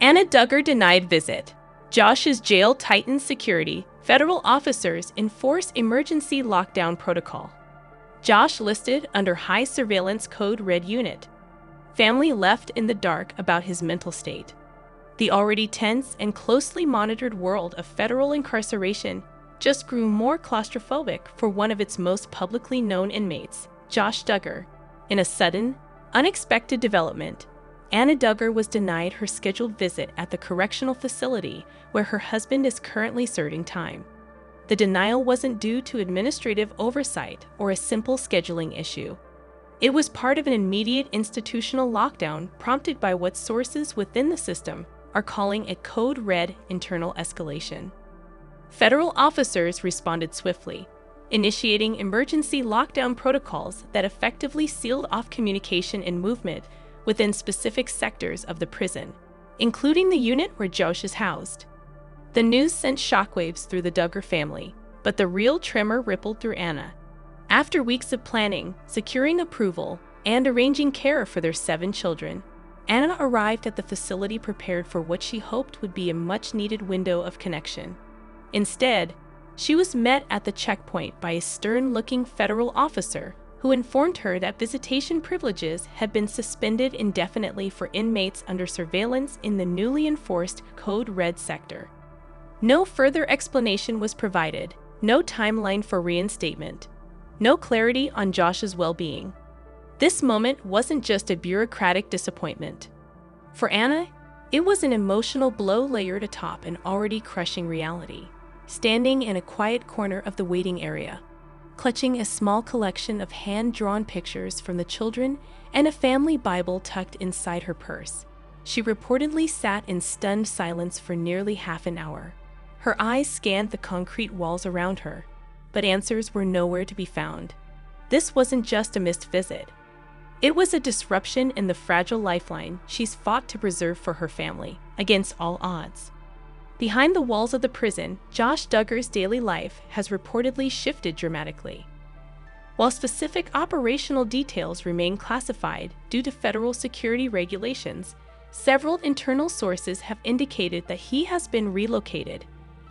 Anna Duggar denied visit. Josh's jail tightens security. Federal officers enforce emergency lockdown protocol. Josh listed under high surveillance code red unit. Family left in the dark about his mental state. The already tense and closely monitored world of federal incarceration just grew more claustrophobic for one of its most publicly known inmates, Josh Duggar. In a sudden, unexpected development, Anna Duggar was denied her scheduled visit at the correctional facility where her husband is currently serving time. The denial wasn't due to administrative oversight or a simple scheduling issue. It was part of an immediate institutional lockdown prompted by what sources within the system are calling a code red internal escalation. Federal officers responded swiftly, initiating emergency lockdown protocols that effectively sealed off communication and movement within specific sectors of the prison, including the unit where Josh is housed. The news sent shockwaves through the Duggar family, but the real tremor rippled through Anna. After weeks of planning, securing approval, and arranging care for their 7 children, Anna arrived at the facility prepared for what she hoped would be a much-needed window of connection. Instead, she was met at the checkpoint by a stern-looking federal officer who informed her that visitation privileges had been suspended indefinitely for inmates under surveillance in the newly enforced Code Red sector. No further explanation was provided, no timeline for reinstatement, no clarity on Josh's well-being. This moment wasn't just a bureaucratic disappointment. For Anna, it was an emotional blow layered atop an already crushing reality. Standing in a quiet corner of the waiting area, clutching a small collection of hand-drawn pictures from the children and a family Bible tucked inside her purse, she reportedly sat in stunned silence for nearly half an hour. Her eyes scanned the concrete walls around her, but answers were nowhere to be found. This wasn't just a missed visit. It was a disruption in the fragile lifeline she's fought to preserve for her family, against all odds. Behind the walls of the prison, Josh Duggar's daily life has reportedly shifted dramatically. While specific operational details remain classified due to federal security regulations, several internal sources have indicated that he has been relocated,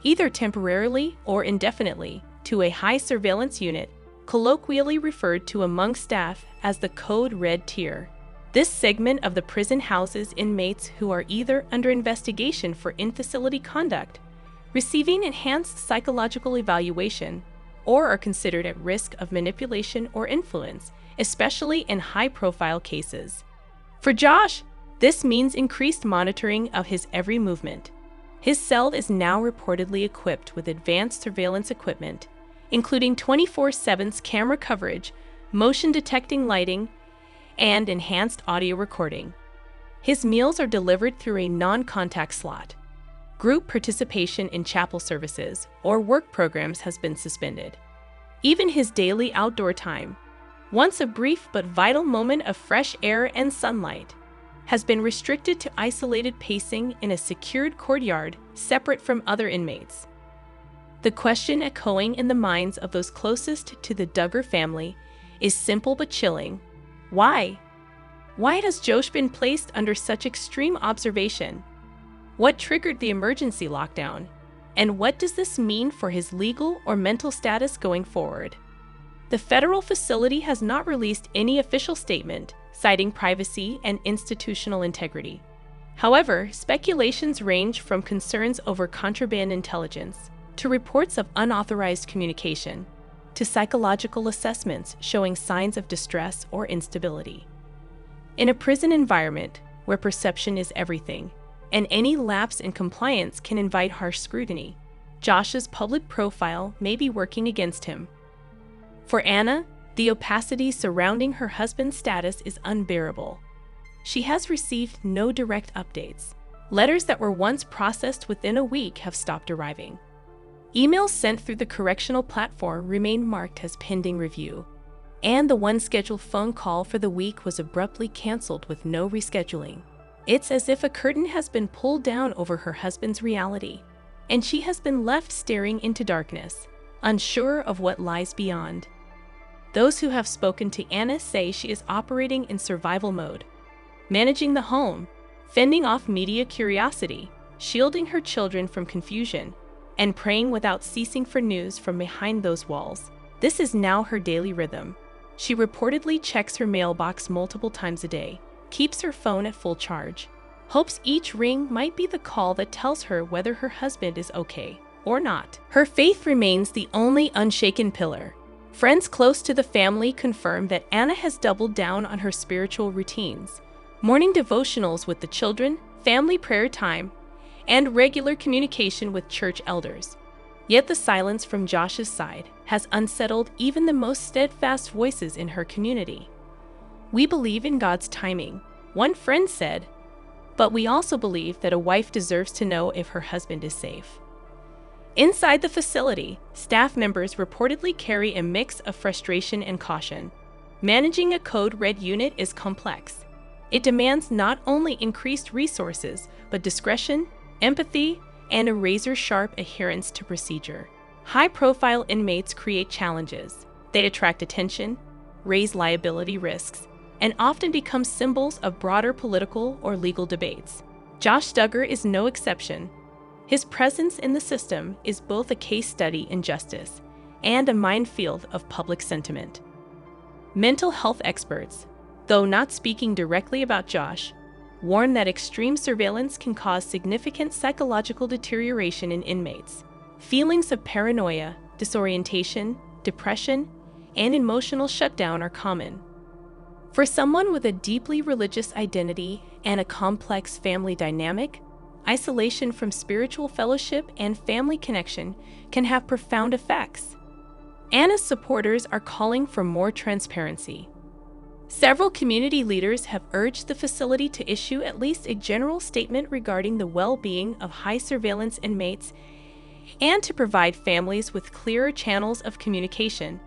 either temporarily or indefinitely, to a high surveillance unit, colloquially referred to among staff as the Code Red tier. This segment of the prison houses inmates who are either under investigation for in-facility conduct, receiving enhanced psychological evaluation, or are considered at risk of manipulation or influence, especially in high-profile cases. For Josh, this means increased monitoring of his every movement. His cell is now reportedly equipped with advanced surveillance equipment, including 24/7 camera coverage, motion-detecting lighting, and enhanced audio recording. His meals are delivered through a non-contact slot. Group participation in chapel services or work programs has been suspended. Even his daily outdoor time, once a brief but vital moment of fresh air and sunlight, has been restricted to isolated pacing in a secured courtyard separate from other inmates. The question echoing in the minds of those closest to the Duggar family is simple but chilling. Why? Why has Josh been placed under such extreme observation? What triggered the emergency lockdown? And what does this mean for his legal or mental status going forward? The federal facility has not released any official statement citing privacy and institutional integrity. However, speculations range from concerns over contraband intelligence to reports of unauthorized communication, to psychological assessments showing signs of distress or instability. In a prison environment where perception is everything, and any lapse in compliance can invite harsh scrutiny, Josh's public profile may be working against him. For Anna, the opacity surrounding her husband's status is unbearable. She has received no direct updates. Letters that were once processed within a week have stopped arriving. Emails sent through the correctional platform remain marked as pending review, and the one scheduled phone call for the week was abruptly canceled with no rescheduling. It's as if a curtain has been pulled down over her husband's reality, and she has been left staring into darkness, unsure of what lies beyond. Those who have spoken to Anna say she is operating in survival mode, managing the home, fending off media curiosity, shielding her children from confusion, and praying without ceasing for news from behind those walls. This is now her daily rhythm. She reportedly checks her mailbox multiple times a day, keeps her phone at full charge, hopes each ring might be the call that tells her whether her husband is okay or not. Her faith remains the only unshaken pillar. Friends close to the family confirm that Anna has doubled down on her spiritual routines, morning devotionals with the children, family prayer time, and regular communication with church elders. Yet the silence from Josh's side has unsettled even the most steadfast voices in her community. "We believe in God's timing," one friend said, "but we also believe that a wife deserves to know if her husband is safe." Inside the facility, staff members reportedly carry a mix of frustration and caution. Managing a code red unit is complex. It demands not only increased resources, but discretion, empathy, and a razor-sharp adherence to procedure. High-profile inmates create challenges. They attract attention, raise liability risks, and often become symbols of broader political or legal debates. Josh Duggar is no exception. His presence in the system is both a case study in justice and a minefield of public sentiment. Mental health experts, though not speaking directly about Josh, warn that extreme surveillance can cause significant psychological deterioration in inmates. Feelings of paranoia, disorientation, depression, and emotional shutdown are common. For someone with a deeply religious identity and a complex family dynamic, isolation from spiritual fellowship and family connection can have profound effects. Anna's supporters are calling for more transparency. Several community leaders have urged the facility to issue at least a general statement regarding the well-being of high-surveillance inmates and to provide families with clearer channels of communication.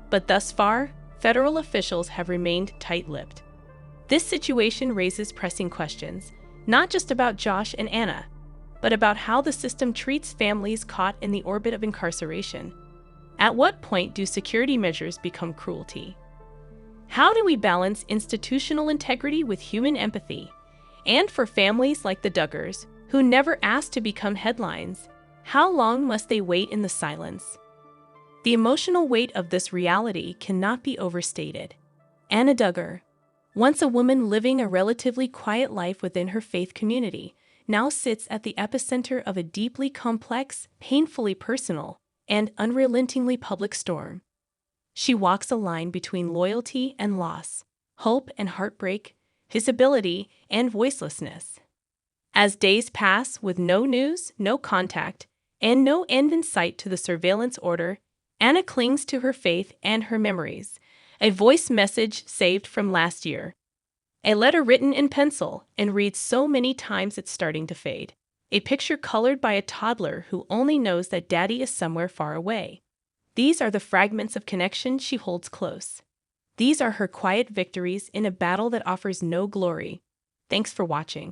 But thus far, federal officials have remained tight-lipped. This situation raises pressing questions, not just about Josh and Anna, but about how the system treats families caught in the orbit of incarceration. At what point do security measures become cruelty? How do we balance institutional integrity with human empathy? And for families like the Duggars, who never asked to become headlines, how long must they wait in the silence? The emotional weight of this reality cannot be overstated. Anna Duggar, once a woman living a relatively quiet life within her faith community, now sits at the epicenter of a deeply complex, painfully personal, and unrelentingly public storm. She walks a line between loyalty and loss, hope and heartbreak, visibility and voicelessness. As days pass with no news, no contact, and no end in sight to the surveillance order, Anna clings to her faith and her memories, a voice message saved from last year. A letter written in pencil and read so many times it's starting to fade. A picture colored by a toddler who only knows that daddy is somewhere far away. These are the fragments of connection she holds close. These are her quiet victories in a battle that offers no glory. Thanks for watching.